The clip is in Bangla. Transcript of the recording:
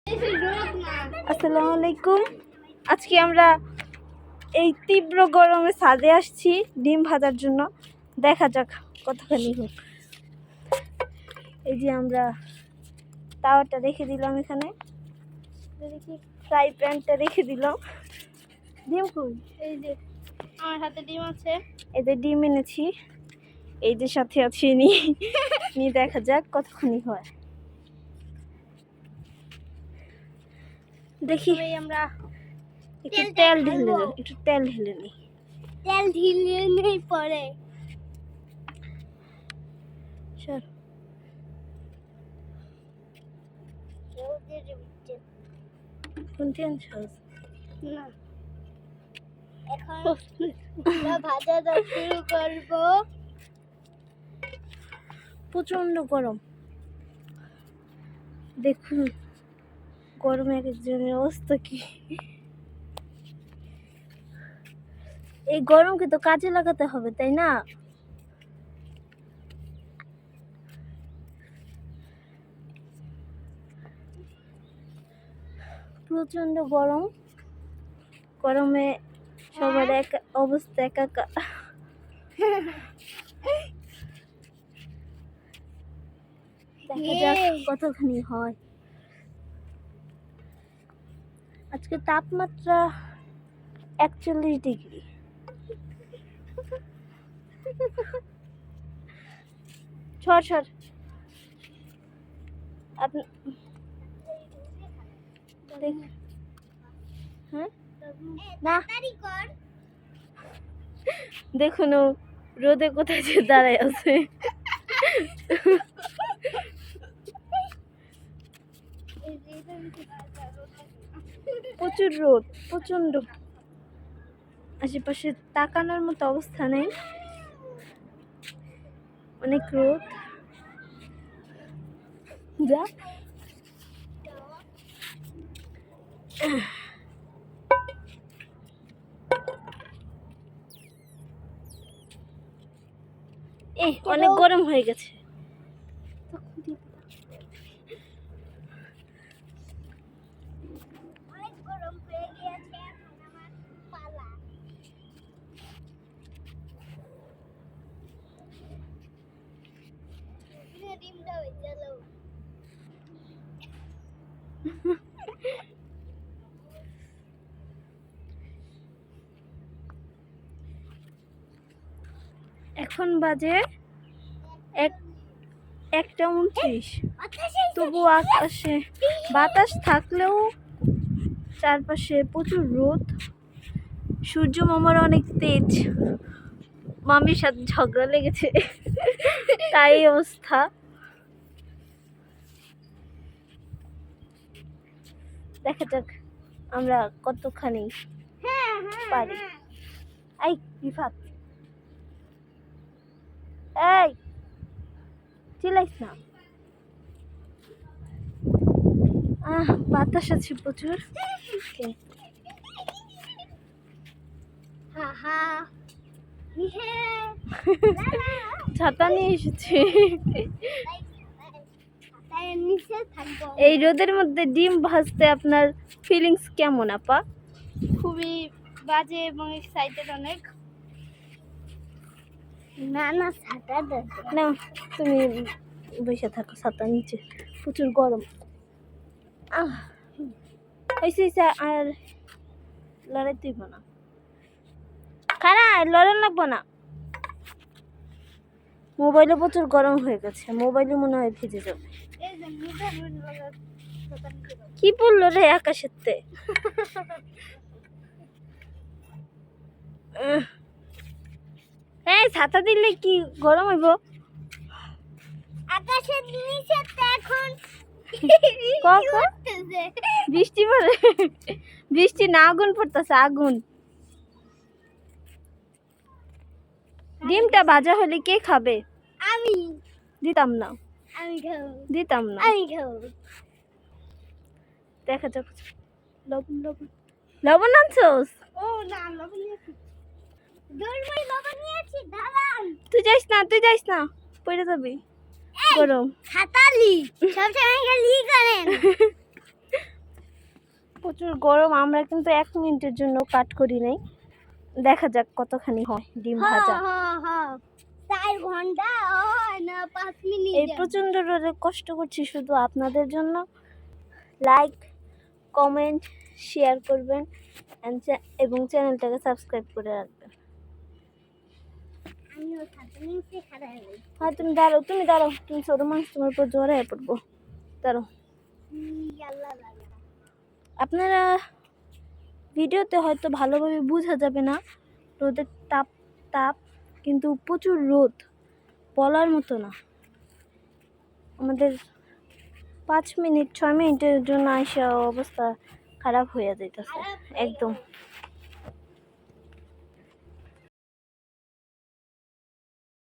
আসসালামু আলাইকুম। আজকে আমরা এই তীব্র গরমে ছাদে আসছি ডিম ভাজার জন্য। দেখা যাক কতখানি হোক। এই যে আমরা তাওয়াটা রেখে দিলাম এখানে, দেখি ফ্রাই প্যানটা রেখে দিলাম। ডিম কই? এই যে আমার হাতে ডিম আছে। এই যে ডিম এনেছি, এই যে সাথে আছে নিয়ে দেখা যাক কতখানি হয়। দেখি আমরা একটু তেল ঢেলে নিই। তেল ঢেলে নেই পরে চল কোনটি আনছস? না এখন আমরা ভাজা শুরু করব। প্রচন্ড গরম, দেখুন গরমে এক একজনের অবস্থা কি। এই গরমকে তো কাজে লাগাতে হবে, তাই না? প্রচন্ড গরম, গরমে সবার এক অবস্থা একাকার। দেখা যাক কতখানি হয়। আজকে তাপমাত্রা 41 ডিগ্রি। সর আপনি হ্যাঁ না দেখুন ও রোদে কোথায় যে দাঁড়ায় আছে। প্রচুর রোদ, প্রচন্ড, আশেপাশে তাকানোর মতো অবস্থা নেই, অনেক রোদ। যা অনেক গরম হয়ে গেছে। এখন বাজে 1:29। তবু আকাশে বাতাস থাকলেও চারপাশে প্রচুর রোদ। সূর্য মামার অনেক তেজ, মামির সাথে ঝগড়া লেগেছে তাই অবস্থা। দেখা যাক আমরা কতখানি পারি। এই রিফাত, এই চিল্লাইস না। বাতাস আছে প্রচুর। ছাতা নিয়ে এসেছি। এই রোদের মধ্যে ডিম ভাজতে আপনার ফিলিংস কেমন আপা? খুবই বাজে এবং এক্সাইটেড অনেক। না ছাতা না তুমি বসে থাকো ছাতা নিচে, প্রচুর গরম। আর লড়াই তুইব না, খারাপ লড়াই লাগবো না। মোবাইলে প্রচুর গরম হয়ে গেছে, মোবাইলে মনে হয় ভিজে যাবে। কি পড়লো রে আকাশেতে? এই ছাতা দিলে কি গরম হইব? আকাশের নিচে এখন বৃষ্টি পড়ে? বৃষ্টি না, আগুন পড়তেছে, আগুন। ডিমটা ভাজা হলে কে খাবে? আমি দিতাম না, আমি খাবো, দিতাম না। আমি খাবো। দেখা যাক। লবণ লবণ লবণ আনছোস? ও না, লবণ নিয়েছি। দরমাই লবণ নিয়েছি, দাঁড়ান। তুই যাইস না, পড়ে যাবি। গরম ছাতালি সবসময় খালি করেন। প্রচুর গরম, আমরা কিন্তু 1 মিনিটের জন্য কাট করি নাই। দেখা যাক কতখানি হয় ডিম ভাজা। 4 ঘন্টা হয় না 5 মিনিট। এই প্রচন্ড রোদে কষ্ট করছি শুধু আপনাদের জন্য। লাইক, কমেন্ট, শেয়ার করবেন এবং চ্যানেলটাকে সাবস্ক্রাইব করে রাখবেন। আমিও সাথে নিচে খাড়া হই। হ্যাঁ তুমি দাঁড়াও, তুমি ছোট মানুষ, তোমার উপর জ্বর হয়ে পড়বো। দাঁড়াও। আল্লাহ। আপনারা ভিডিওতে হয়তো ভালোভাবে বোঝা যাবে না রোদের তাপ, কিন্তু প্রচুর রোদ, বলার মতো না। আমাদের 5 মিনিট 6 মিনিটের জন্য আইসা অবস্থা খারাপ হয়ে যাইতেছে একদম।